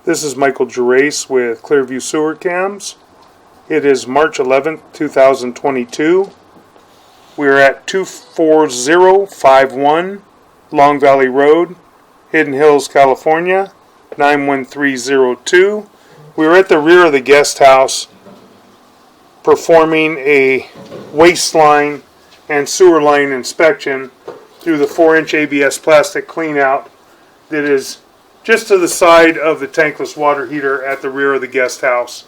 This is Michael Gerace with Clearview Sewer Cams. It is March 11th, 2022. We are at 24051 Long Valley Road, Hidden Hills, California, 91302. We are at the rear of the guest house performing a waste line and sewer line inspection through the 4-inch ABS plastic cleanout that is just to the side of the tankless water heater at the rear of the guest house.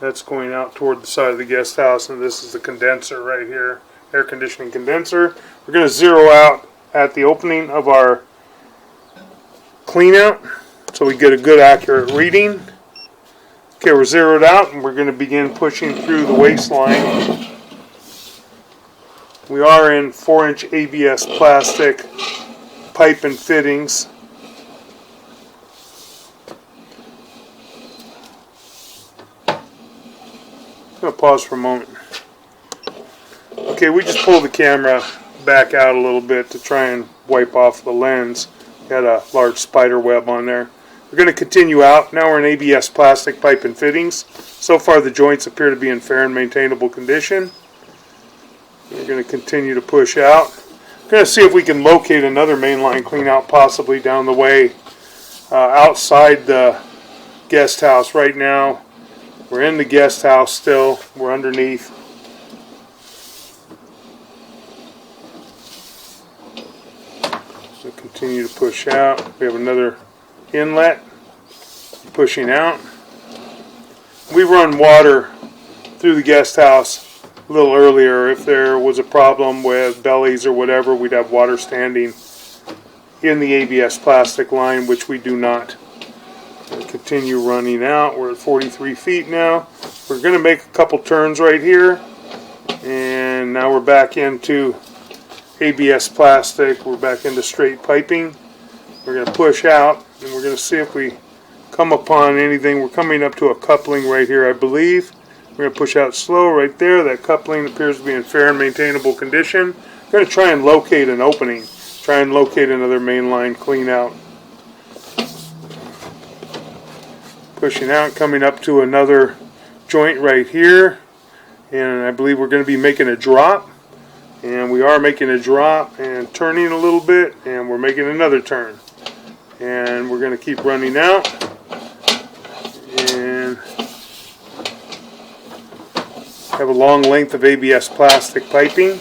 That's going out toward the side of the guest house, and this is the condenser right here, air conditioning condenser. We're going to zero out at the opening of our cleanout so we get a good accurate reading. Okay, we're zeroed out and we're going to begin pushing through the waste line. We are in 4-inch ABS plastic pipe and fittings. I'm going to pause for a moment. Okay, we just pulled the camera back out a little bit to try and wipe off the lens. We had a large spider web on there. We're going to continue out. Now we're in ABS plastic pipe and fittings. So far the joints appear to be in fair and maintainable condition. We're going to continue to push out. We're going to see if we can locate another mainline cleanout possibly down the way outside the guest house. Right now we're in the guest house still. We're underneath. So continue to push out. We have another inlet. Pushing out. We run water through the guest house a little earlier. If there was a problem with bellies or whatever, we'd have water standing in the ABS plastic line, which we do not. We'll continue running out. We're at 43 feet now. We're going to make a couple turns right here, and now we're back into ABS plastic. We're back into straight piping. We're going to push out, and we're going to see if we come upon anything. We're coming up to a coupling right here, I believe. We're going to push out slow right there. That coupling appears to be in fair and maintainable condition. We're going to try and locate an opening. Try and locate another mainline clean out. Pushing out, coming up to another joint right here. And I believe we're going to be making a drop. And we are making a drop and turning a little bit. And we're making another turn. And we're going to keep running out. And have a long length of ABS plastic piping.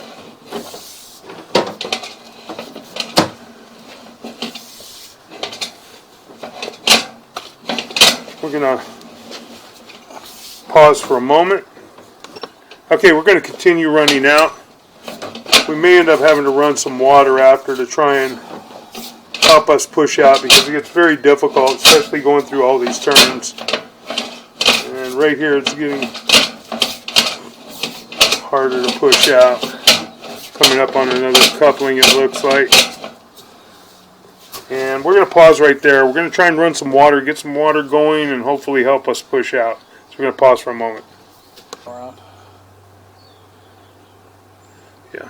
We're going to pause for a moment. Okay, we're going to continue running out. We may end up having to run some water after to try and help us push out because it gets very difficult, especially going through all these turns. And right here it's getting harder to push out. Coming up on another coupling, it looks like. And we're going to pause right there. We're going to try and run some water, get some water going, and hopefully help us push out. So we're going to pause for a moment. Yeah.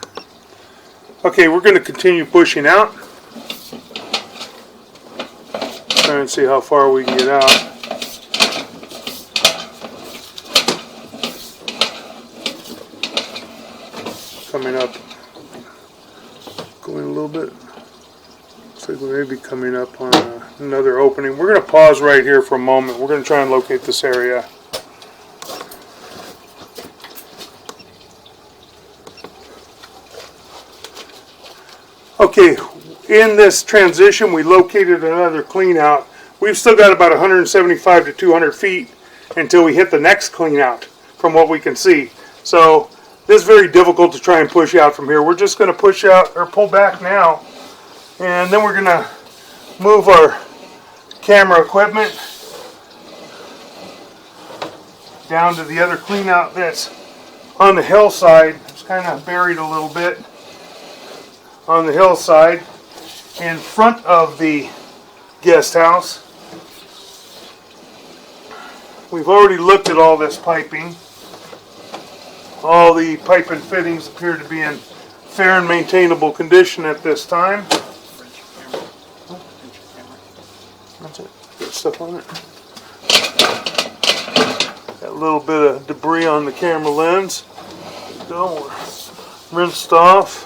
Okay, we're going to continue pushing out. Try and see how far we can get out. Coming up, going a little bit. Looks like we may be coming up on another opening. We're going to pause right here for a moment. We're going to try and locate this area. Okay, in this transition, we located another clean out. We've still got about 175 to 200 feet until we hit the next clean out from what we can see. So this is very difficult to try and push out from here. We're just going to push out or pull back now, and then we're going to move our camera equipment down to the other clean out that's on the hillside. It's kind of buried a little bit on the hillside in front of the guest house. We've already looked at all this piping. All the pipe and fittings appear to be in fair and maintainable condition at this time. stuff on it. Got a little bit of debris on the camera lens. There we go. Rinsed off.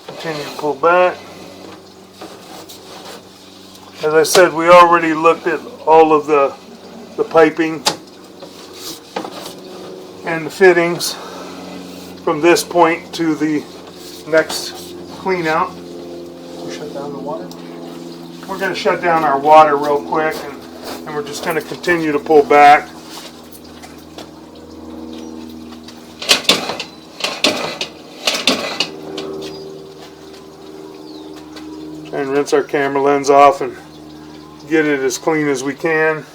Continue to pull back. As I said, we already looked at all of the piping and the fittings from this point to the next clean out. We shut down the water. We're going to shut down our water real quick, and we're just going to continue to pull back. Try and rinse our camera lens off and get it as clean as we can.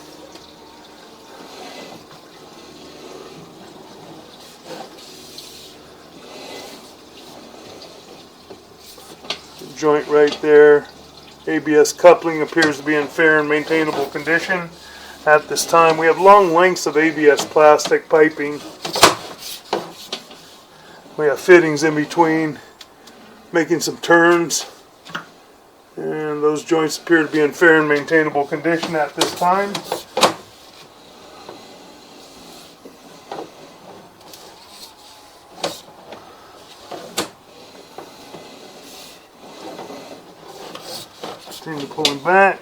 Joint right there. ABS coupling appears to be in fair and maintainable condition at this time. We have long lengths of ABS plastic piping. We have fittings in between, making some turns, and those joints appear to be in fair and maintainable condition at this time. Continue pulling back.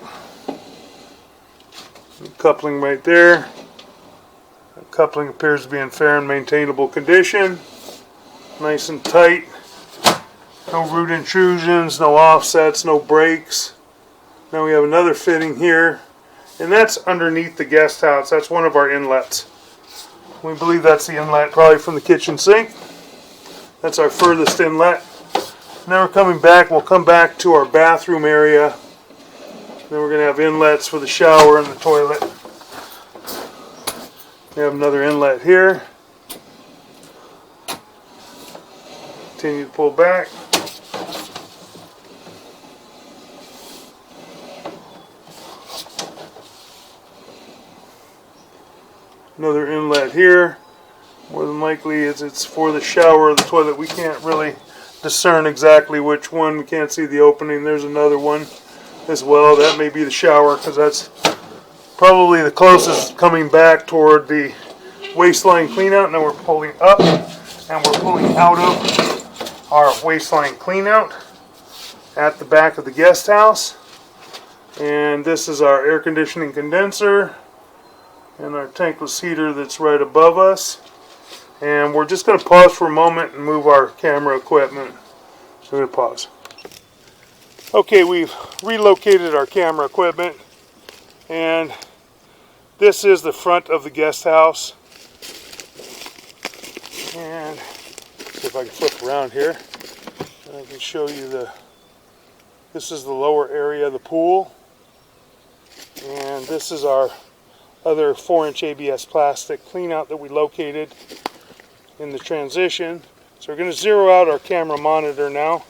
Coupling right there. The coupling appears to be in fair and maintainable condition. Nice and tight. No root intrusions, no offsets, no breaks. Now we have another fitting here, and that's underneath the guest house. That's one of our inlets. We believe that's the inlet probably from the kitchen sink. That's our furthest inlet. Now we're coming back. We'll come back to our bathroom area. Then we're going to have inlets for the shower and the toilet. We have another inlet here. Continue to pull back. Another inlet here. More than likely it's for the shower or the toilet. We can't really discern exactly which one. We can't see the opening. There's another one as well. That may be the shower, because that's probably the closest coming back toward the waistline cleanout. Now we're pulling up and we're pulling out of our waistline cleanout at the back of the guest house. And this is our air conditioning condenser and our tankless heater that's right above us. And we're just going to pause for a moment and move our camera equipment. So we're going to pause. Okay, we've relocated our camera equipment, and this is the front of the guest house. And see if I can flip around here, and I can show you this is the lower area of the pool, and this is our other 4-inch ABS plastic clean out that we located in the transition. So we're going to zero out our camera monitor now.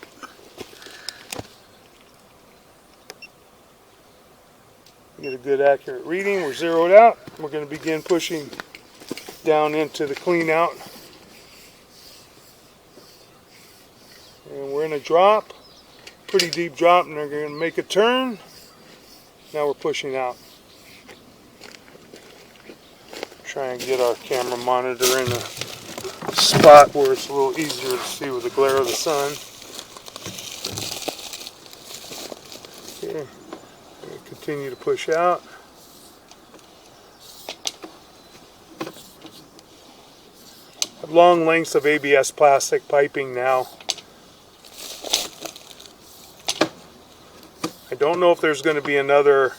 Get a good accurate reading. We're zeroed out. We're going to begin pushing down into the clean out. And we're in a drop, pretty deep drop, and we're going to make a turn. Now we're pushing out. Try and get our camera monitor in a spot where it's a little easier to see with the glare of the sun. Okay. Continue to push out. Have long lengths of ABS plastic piping now. I don't know if there's going to be another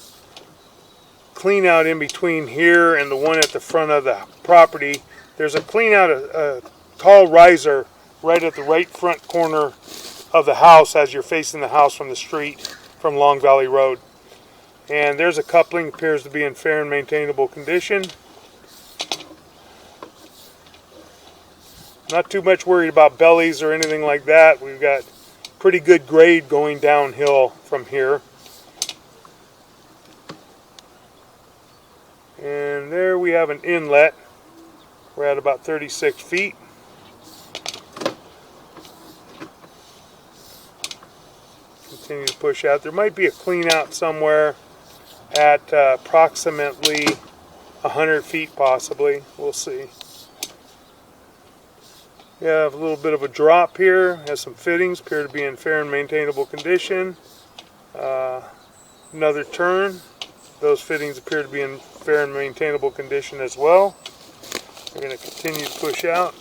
clean out in between here and the one at the front of the property. There's a clean out, a tall riser right at the right front corner of the house as you're facing the house from the street from Long Valley Road. And there's a coupling, appears to be in fair and maintainable condition. Not too much worried about bellies or anything like that. We've got pretty good grade going downhill from here. And there we have an inlet. We're at about 36 feet. continue to push out. There might be a clean out somewhere at approximately 100 feet possibly. We'll see. You have a little bit of a drop here. Has some fittings, appear to be in fair and maintainable condition. Another turn. Those fittings appear to be in fair and maintainable condition as well. We're going to continue to push out.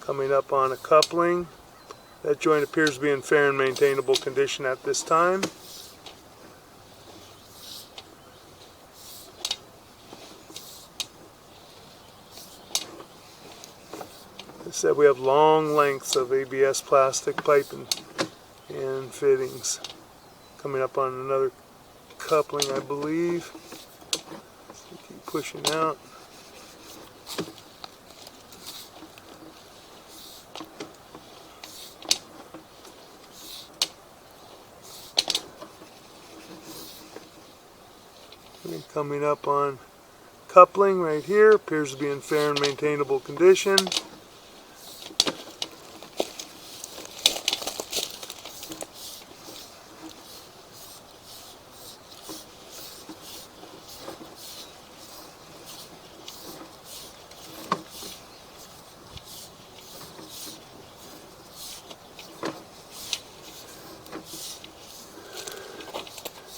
Coming up on a coupling. That joint appears to be in fair and maintainable condition at this time. As I said, we have long lengths of ABS plastic pipe and fittings. Coming up on another coupling, I believe. So keep pushing out. And coming up on coupling right here, appears to be in fair and maintainable condition.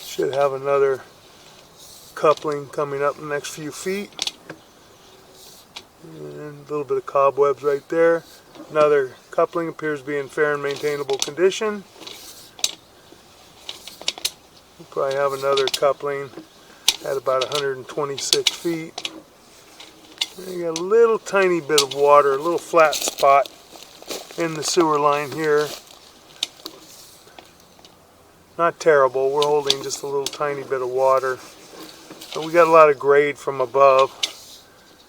Should have another coupling coming up in the next few feet, and a little bit of cobwebs right there. Another coupling appears to be in fair and maintainable condition. We'll probably have another coupling at about 126 feet. And you got a little tiny bit of water, a little flat spot in the sewer line here. Not terrible, we're holding just a little tiny bit of water. But we got a lot of grade from above.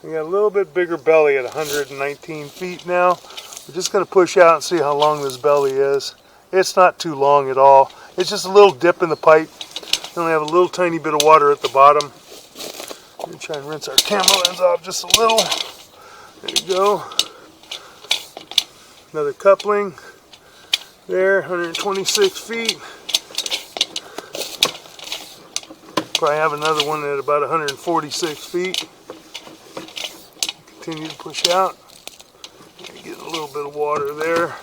We got a little bit bigger belly at 119 feet now. We're just going to push out and see how long this belly is. It's not too long at all. It's just a little dip in the pipe. We only have a little tiny bit of water at the bottom. Let me try and rinse our camera lens off just a little. There you go. Another coupling there, 126 feet. Probably have another one at about 146 feet. Continue to push out. Get a little bit of water there.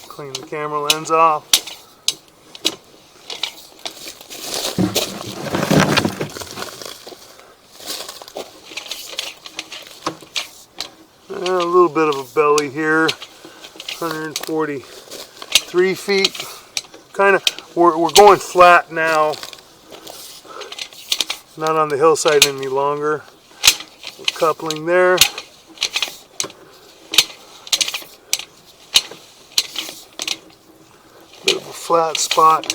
Clean the camera lens off. And a little bit of a belly here. 143 feet. Kind of. We're going flat now, not on the hillside any longer. Coupling there. Bit of a flat spot.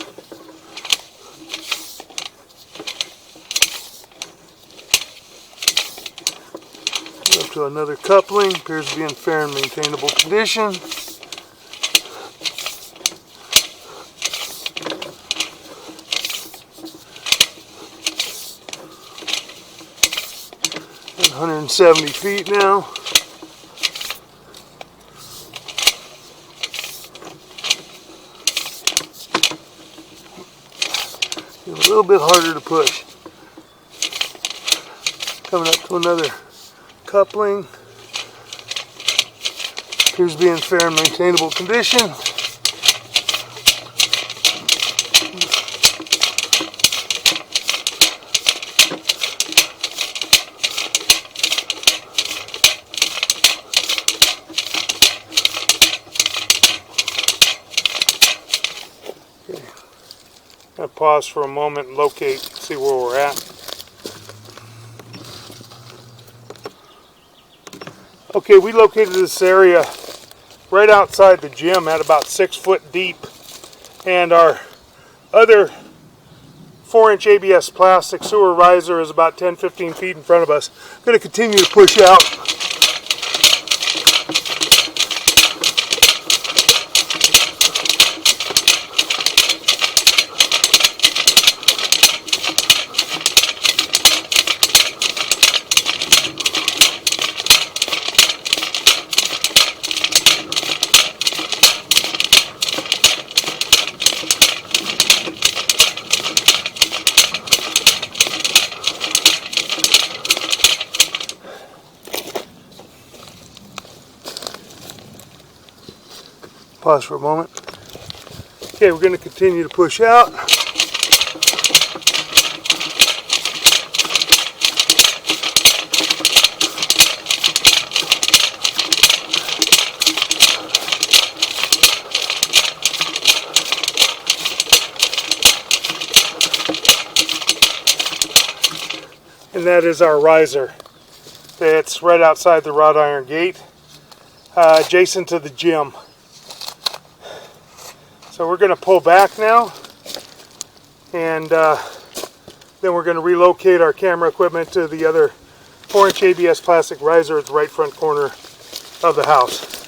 Up to another coupling, appears to be in fair and maintainable condition. At 170 feet now. A little bit harder to push. Coming up to another coupling. Appears to be in fair and maintainable condition. I'll pause for a moment and locate, see where we're at. Okay, we located this area right outside the gym at about 6 foot deep, and our other 4-inch ABS plastic sewer riser is about 10-15 feet in front of us. I'm going to continue to push out. Pause for a moment. Okay, we're going to continue to push out. And that is our riser. It's right outside the wrought iron gate, adjacent to the gym. So we're going to pull back now, and then we're going to relocate our camera equipment to the other 4-inch ABS plastic riser at the right front corner of the house.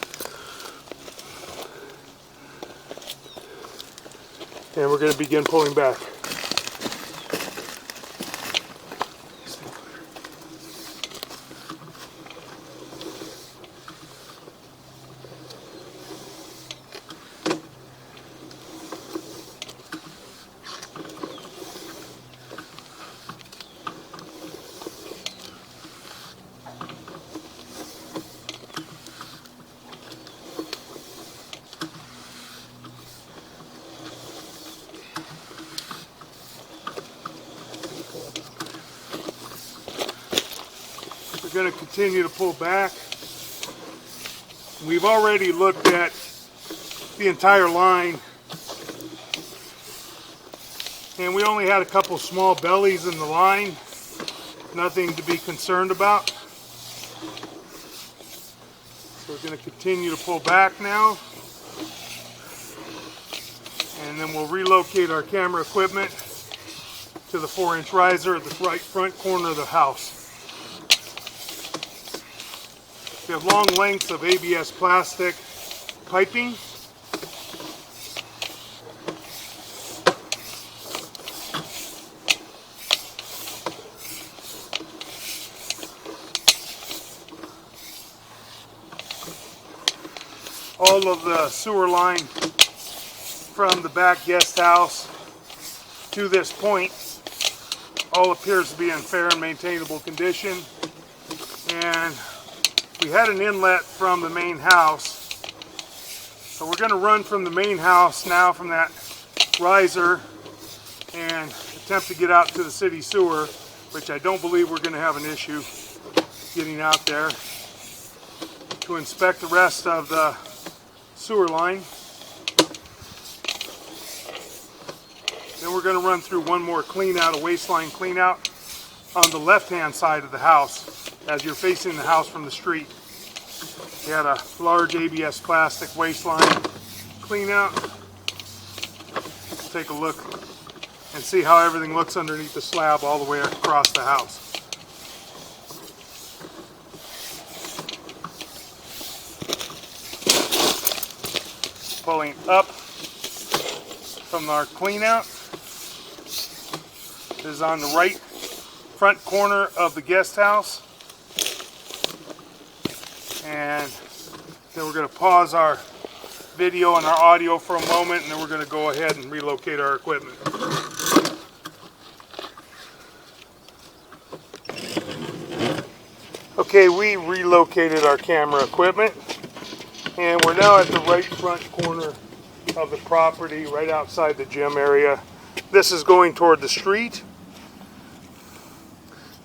And we're going to begin pulling back. We're going to continue to pull back. We've already looked at the entire line, and we only had a couple small bellies in the line, nothing to be concerned about. So we're going to continue to pull back now, and then we'll relocate our camera equipment to the 4-inch riser at the right front corner of the house. We have long lengths of ABS plastic piping. All of the sewer line from the back guest house to this point all appears to be in fair and maintainable condition. And we had an inlet from the main house, so we're going to run from the main house now, from that riser, and attempt to get out to the city sewer, which I don't believe we're going to have an issue getting out there, to inspect the rest of the sewer line. Then we're going to run through one more clean out, a waistline clean out on the left hand side of the house as you're facing the house from the street. We had a large ABS plastic waistline clean out. Take a look and see how everything looks underneath the slab all the way across the house. Pulling up from our clean out. This is on the right front corner of the guest house. And then we're going to pause our video and our audio for a moment, and then we're going to go ahead and relocate our equipment. Okay, we relocated our camera equipment, and we're now at the right front corner of the property, right outside the gym area. This is going toward the street.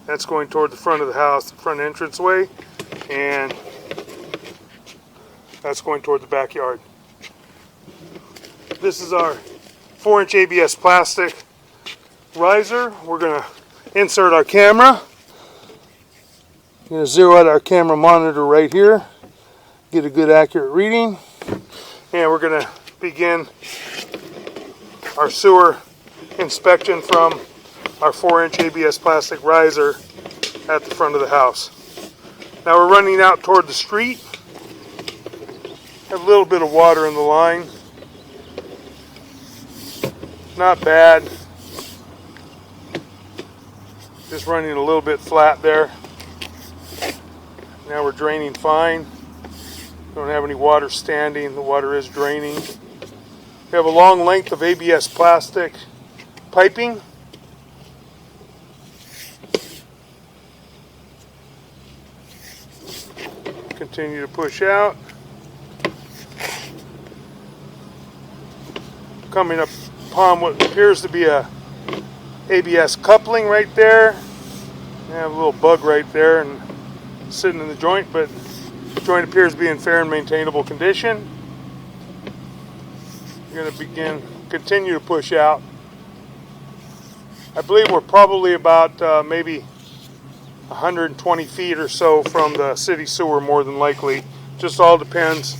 That's going toward the front of the house, the front entranceway, and that's going toward the backyard. This is our 4-inch ABS plastic riser. We're going to insert our camera. I'm going to zero out our camera monitor right here, get a good accurate reading, and we're going to begin our sewer inspection from our 4-inch ABS plastic riser at the front of the house. Now we're running out toward the street. Have a little bit of water in the line. Not bad. Just running a little bit flat there. Now we're draining fine. Don't have any water standing. The water is draining. We have a long length of ABS plastic piping. Continue to push out. coming upon what appears to be a ABS coupling right there. I have a little bug right there and sitting in the joint, but the joint appears to be in fair and maintainable condition. You're going to continue to push out. I believe we're probably about maybe 120 feet or so from the city sewer, more than likely. Just all depends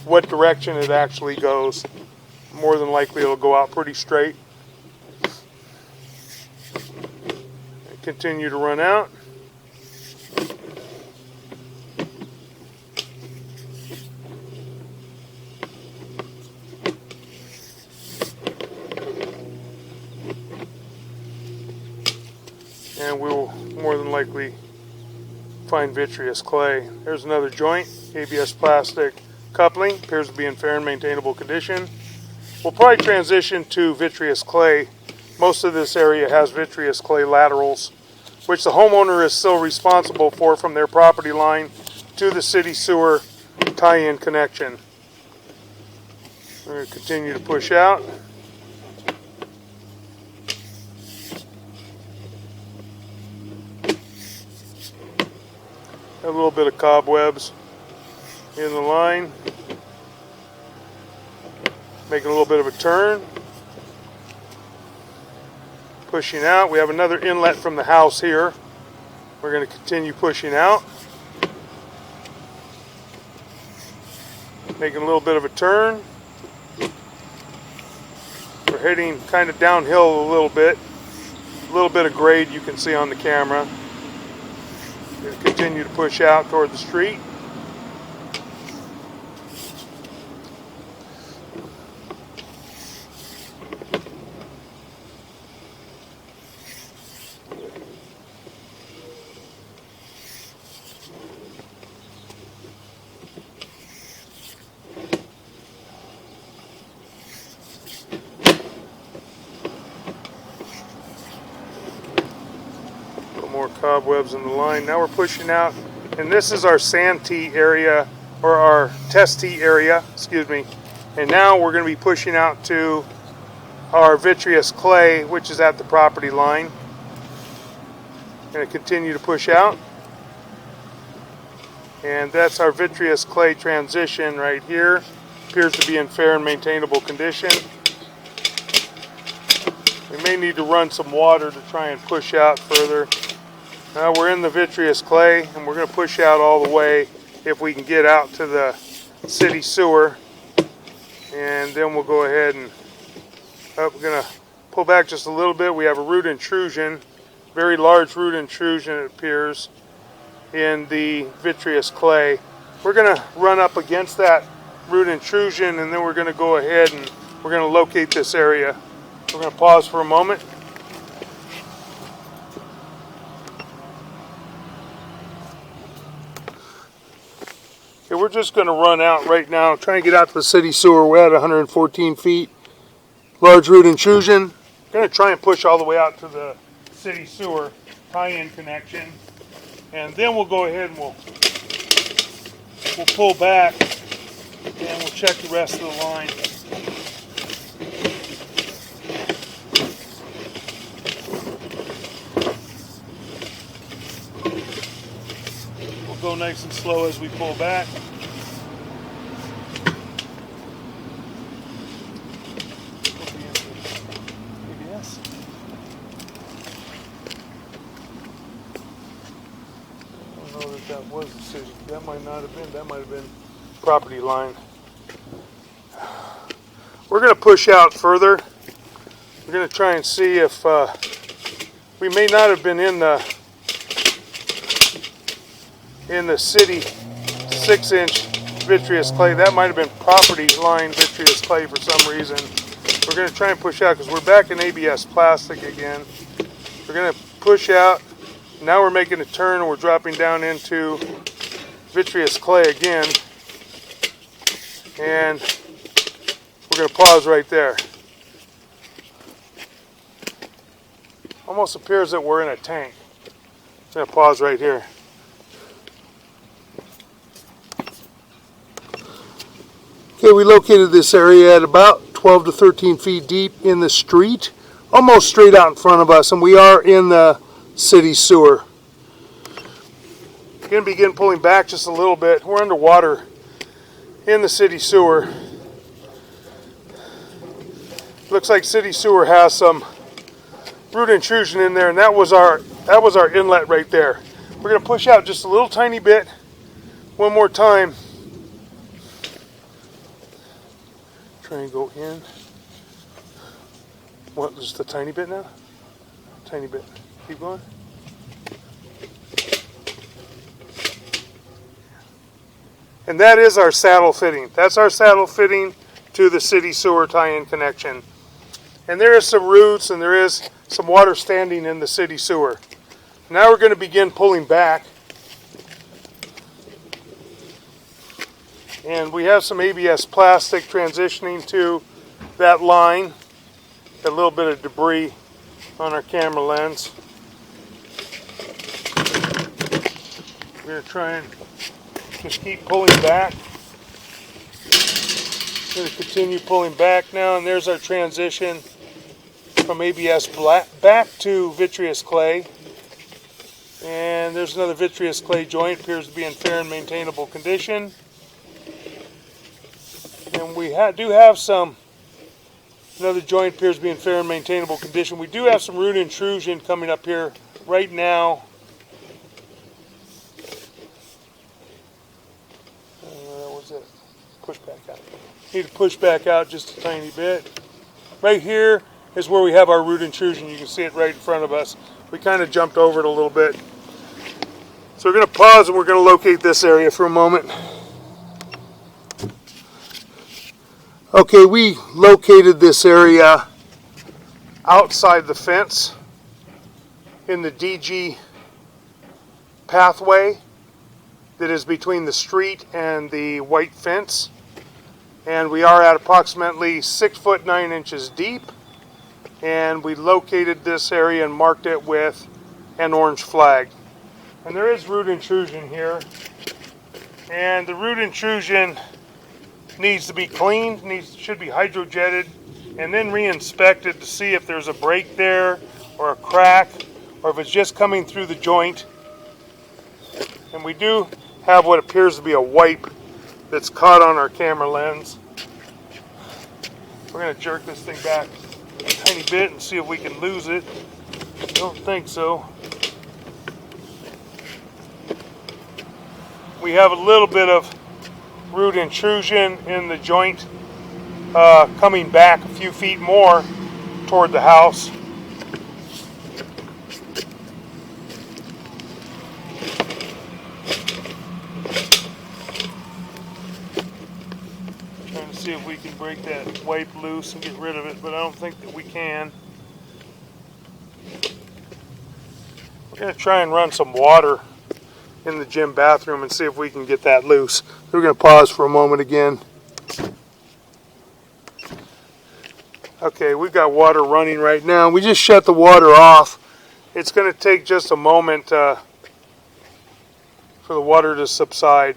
what direction it actually goes. More than likely it'll go out pretty straight. Continue to run out. And we'll more than likely find vitreous clay. There's another joint, ABS plastic coupling, appears to be in fair and maintainable condition. We'll probably transition to vitreous clay. Most of this area has vitreous clay laterals, which the homeowner is still responsible for from their property line to the city sewer tie-in connection. We're going to continue to push out. A little bit of cobwebs in the line. Making a little bit of a turn. Pushing out. We have another inlet from the house here. We're going to continue pushing out. Making a little bit of a turn. We're heading kind of downhill a little bit. A little bit of grade you can see on the camera. We're going to continue to push out toward the street. More cobwebs in the line. Now we're pushing out, and this is our sand tee area, or our test tee area, excuse me. And now we're going to be pushing out to our vitreous clay, which is at the property line. Going to continue to push out, and that's our vitreous clay transition right here. Appears to be in fair and maintainable condition. We may need to run some water to try and push out further. Now we're in the vitreous clay, and we're going to push out all the way if we can get out to the city sewer. And then we'll go ahead and we're going to pull back just a little bit. We have a root intrusion, very large root intrusion it appears, in the vitreous clay. We're going to run up against that root intrusion, and then we're going to go ahead and we're going to locate this area. We're going to pause for a moment. Okay, we're just going to run out right now, trying to get out to the city sewer. We're at 114 feet. Large root intrusion. Going to try and push all the way out to the city sewer tie-in connection. And then we'll go ahead and we'll pull back and we'll check the rest of the line. Go nice and slow as we pull back. ABS. I don't know that was the city. That might not have been. That might have been property line. We're going to push out further. We're going to try and see if we may not have been in the city 6-inch vitreous clay. That might have been property line vitreous clay for some reason. We're going to try and push out because we're back in ABS plastic again. We're going to push out. Now we're making a turn and we're dropping down into vitreous clay again. And we're going to pause right there. Almost appears that we're in a tank. I'm going to pause right here. Okay, we located this area at about 12 to 13 feet deep in the street, almost straight out in front of us, and we are in the city sewer. We're going to begin pulling back just a little bit. We're underwater in the city sewer. Looks like city sewer has some root intrusion in there, and that was our inlet right there. We're going to push out just a little tiny bit one more time. Try and go in. What, just a tiny bit now? Tiny bit. Keep going. And that is our saddle fitting. That's our saddle fitting to the city sewer tie-in connection. And there is some roots and there is some water standing in the city sewer. Now we're going to begin pulling back. And we have some ABS plastic transitioning to that line. Got a little bit of debris on our camera lens. We're going to try and just keep pulling back. We're going to continue pulling back now, and there's our transition from ABS back to vitreous clay. And there's another vitreous clay joint, appears to be in fair and maintainable condition. And we do have another joint appears to be in fair and maintainable condition. We do have some root intrusion coming up here right now. That was it. Push back out. Need to push back out just a tiny bit. Right here is where we have our root intrusion. You can see it right in front of us. We kind of jumped over it a little bit. So we're going to pause and we're going to locate this area for a moment. Okay, we located this area outside the fence in the DG pathway that is between the street and the white fence. And we are at approximately 6 foot 9 inches deep. And we located this area and marked it with an orange flag. And there is root intrusion here. And the root intrusion needs to be cleaned, should be hydrojetted, and then re-inspected to see if there's a break there or a crack, or if it's just coming through the joint. And we do have what appears to be a wipe that's caught on our camera lens. We're going to jerk this thing back a tiny bit and see if we can lose it. I don't think so. We have a little bit of root intrusion in the joint coming back a few feet more toward the house. Trying to see if we can break that wipe loose and get rid of it, but I don't think that we can. We're going to try and run some water in the gym bathroom and see if we can get that loose. We're going to pause for a moment again. Okay, we've got water running right now. We just shut the water off. It's going to take just a moment for the water to subside.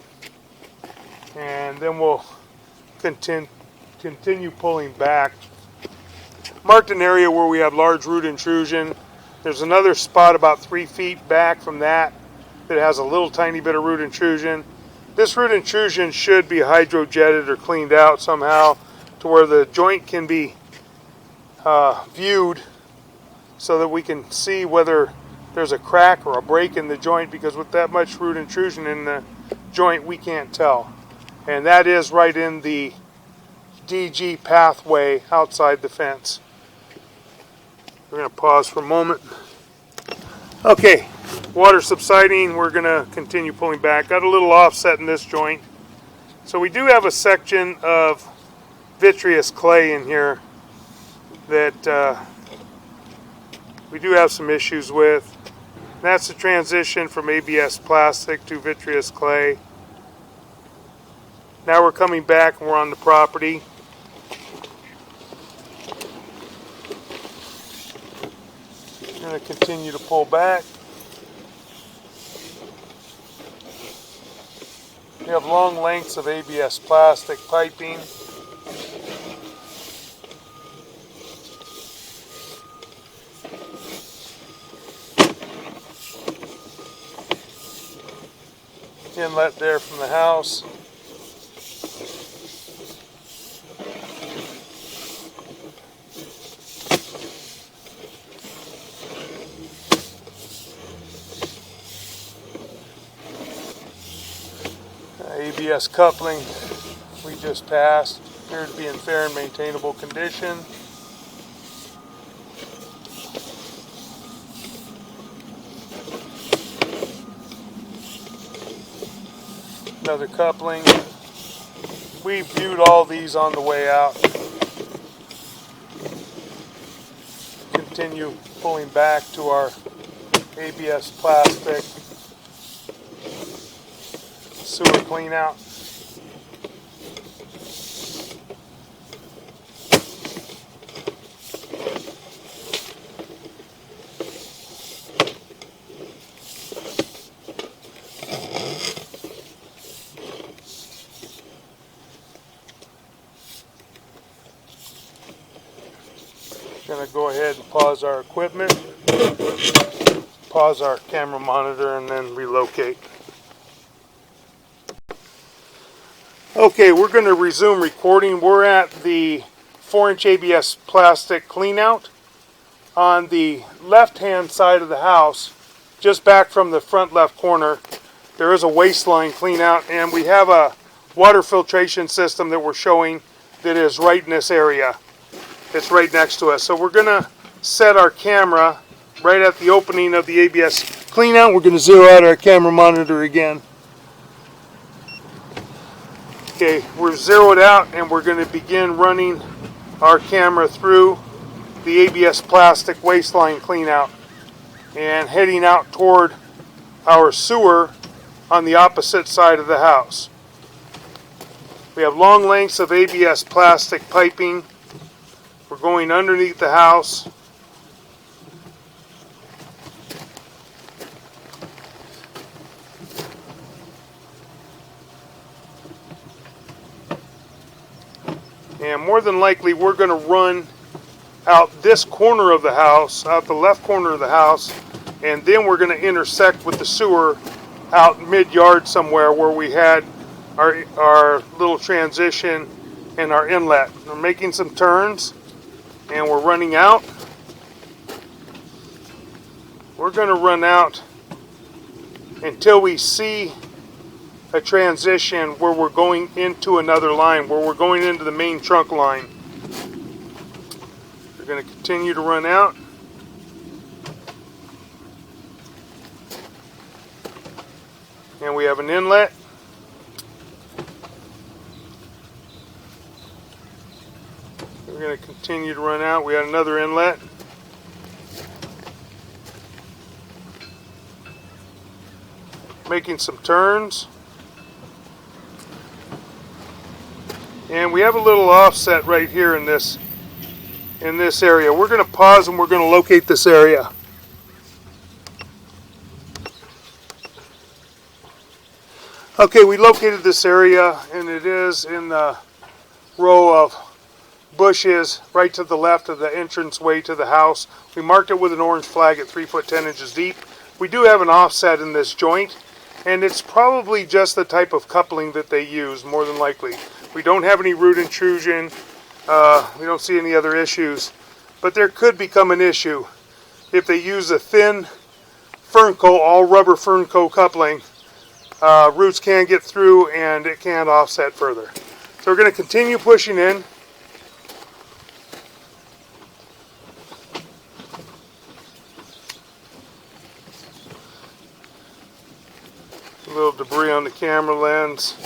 And then we'll continue pulling back. Marked an area where we have large root intrusion. There's another spot about 3 feet back from that has a little tiny bit of root intrusion. This root intrusion should be hydrojetted or cleaned out somehow to where the joint can be viewed so that we can see whether there's a crack or a break in the joint, because with that much root intrusion in the joint we can't tell. And that is right in the DG pathway outside the fence. We're going to pause for a moment. Okay, water subsiding, we're going to continue pulling back. Got a little offset in this joint. So we do have a section of vitreous clay in here that we do have some issues with. That's the transition from ABS plastic to vitreous clay. Now we're coming back and we're on the property. I'm going to continue to pull back. We have long lengths of ABS plastic piping. inlet there from the house. ABS coupling we just passed appears to be in fair and maintainable condition. Another coupling. We viewed all these on the way out. Continue pulling back to our ABS plastic sewer clean out. Going to go ahead and pause our equipment, pause our camera monitor, and then relocate. Okay, we're going to resume recording. We're at the 4-inch ABS plastic cleanout on the left-hand side of the house, just back from the front left corner. There is a waistline cleanout, and we have a water filtration system that we're showing that is right in this area. It's right next to us. So we're going to set our camera right at the opening of the ABS cleanout. We're going to zero out our camera monitor again. Okay, we're zeroed out and we're going to begin running our camera through the ABS plastic waistline cleanout and heading out toward our sewer on the opposite side of the house. We have long lengths of ABS plastic piping. We're going underneath the house. And more than likely we're going to run out this corner of the house, out the left corner of the house, and then we're going to intersect with the sewer out mid-yard somewhere where we had our little transition and our inlet. We're making some turns and we're running out. We're going to run out until we see a transition where we're going into another line, where we're going into the main trunk line. We're going to continue to run out. And we have an inlet. We're going to continue to run out. We had another inlet. Making some turns. And we have a little offset right here in this area. We're going to pause and we're going to locate this area. Okay, we located this area and it is in the row of bushes right to the left of the entranceway to the house. We marked it with an orange flag at 3 foot 10 inches deep. We do have an offset in this joint, and it's probably just the type of coupling that they use, more than likely. We don't have any root intrusion. We don't see any other issues, but there could become an issue if they use a thin Fernco, all rubber Fernco coupling. Roots can get through and it can't offset further. So we're going to continue pushing in. A little debris on the camera lens.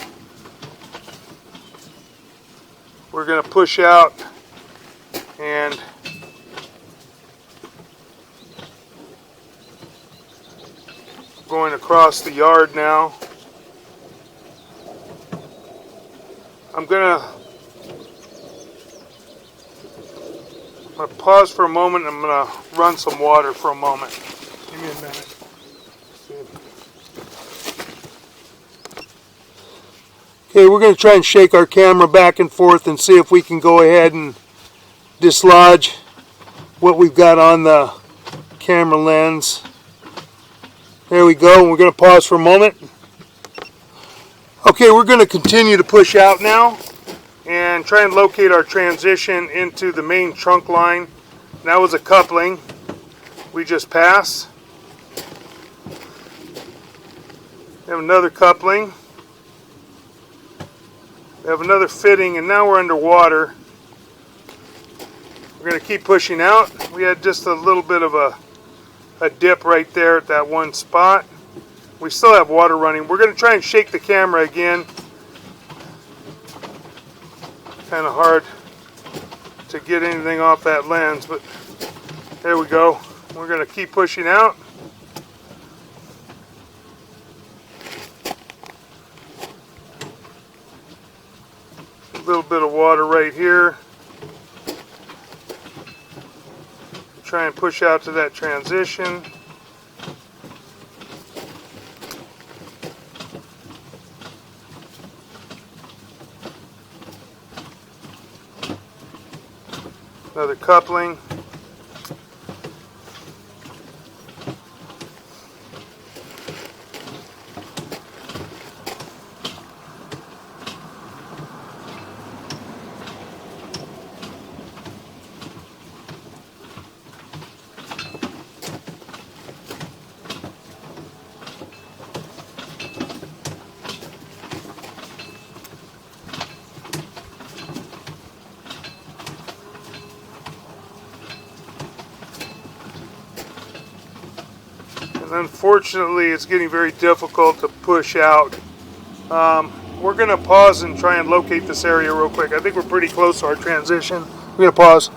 We're going to push out and going across the yard now. I'm going to pause for a moment. I'm going to run some water for a moment. Give me a minute. Okay, we're going to try and shake our camera back and forth and see if we can go ahead and dislodge what we've got on the camera lens. There we go. We're going to pause for a moment. Okay, we're going to continue to push out now and try and locate our transition into the main trunk line. That was a coupling we just passed. We have another coupling. We have another fitting, and now we're underwater. We're going to keep pushing out. We had just a little bit of a dip right there at that one spot. We still have water running. We're going to try and shake the camera again. Kind of hard to get anything off that lens, but there we go. We're going to keep pushing out. A little bit of water right here. Try and push out to that transition. Another coupling. Unfortunately, it's getting very difficult to push out. We're going to pause and try and locate this area real quick. I think we're pretty close to our transition. We're going to pause.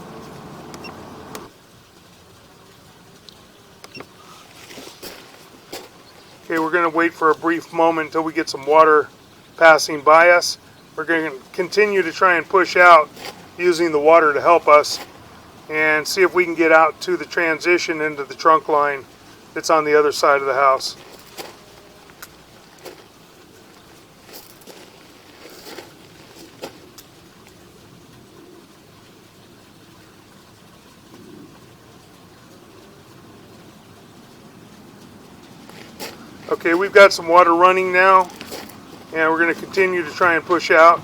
Okay, we're going to wait for a brief moment until we get some water passing by us. We're going to continue to try and push out using the water to help us and see if we can get out to the transition into the trunk line that's on the other side of the house. Okay, we've got some water running now, and we're going to continue to try and push out.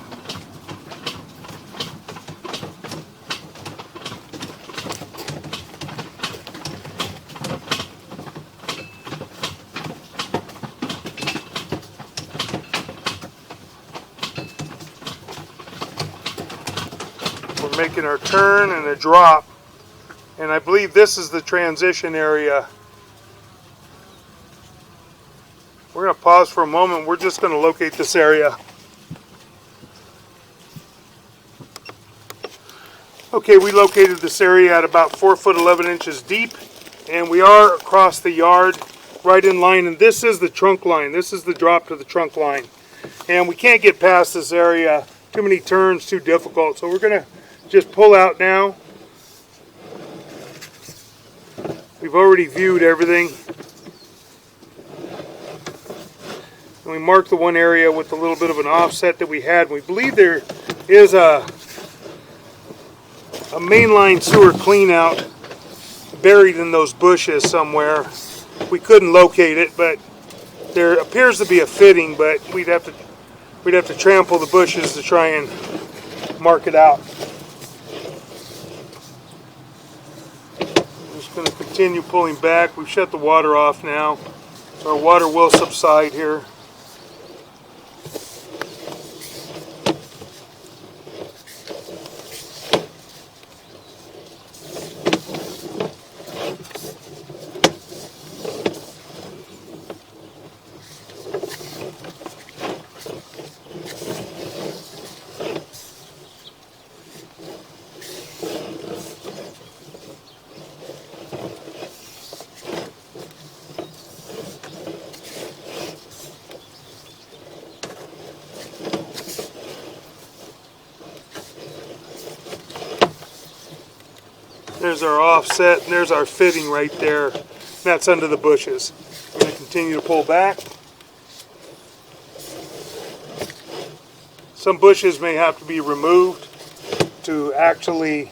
We're making our turn and a drop, and I believe this is the transition area. We're going to pause for a moment. We're just going to locate this area. Okay, we located this area at about 4 foot 11 inches deep, and we are across the yard right in line, and this is the trunk line. This is the drop to the trunk line, and we can't get past this area. Too many turns, too difficult, so we're going to just pull out now. We've already viewed everything. And we marked the one area with a little bit of an offset that we had. We believe there is a mainline sewer cleanout buried in those bushes somewhere. We couldn't locate it, but there appears to be a fitting, but we'd have to trample the bushes to try and mark it out. I'm just going to continue pulling back. We've shut the water off now, so our water will subside here. There's our offset, and there's our fitting right there. That's under the bushes. I'm going to continue to pull back. Some bushes may have to be removed to actually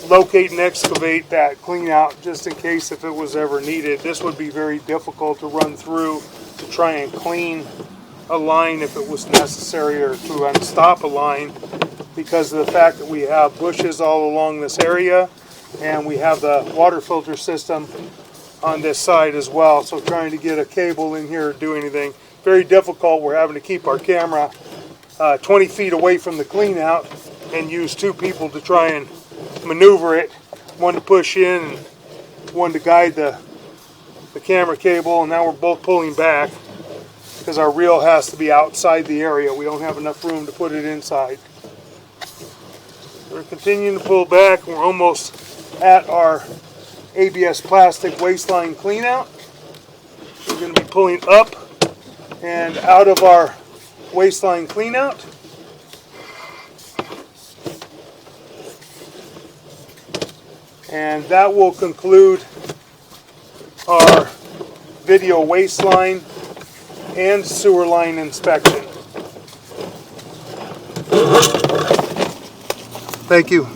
locate and excavate that clean out, just in case if it was ever needed. This would be very difficult to run through to try and clean a line if it was necessary, or to unstop a line, because of the fact that we have bushes all along this area and we have the water filter system on this side as well. So trying to get a cable in here or do anything, very difficult. We're having to keep our camera 20 feet away from the clean out and use two people to try and maneuver it, one to push in and one to guide the camera cable. And now we're both pulling back because our reel has to be outside the area. We don't have enough room to put it inside. We're continuing to pull back. We're almost at our ABS plastic waistline clean out. We're going to be pulling up and out of our waistline clean out. And that will conclude our video waistline and sewer line inspection. Thank you.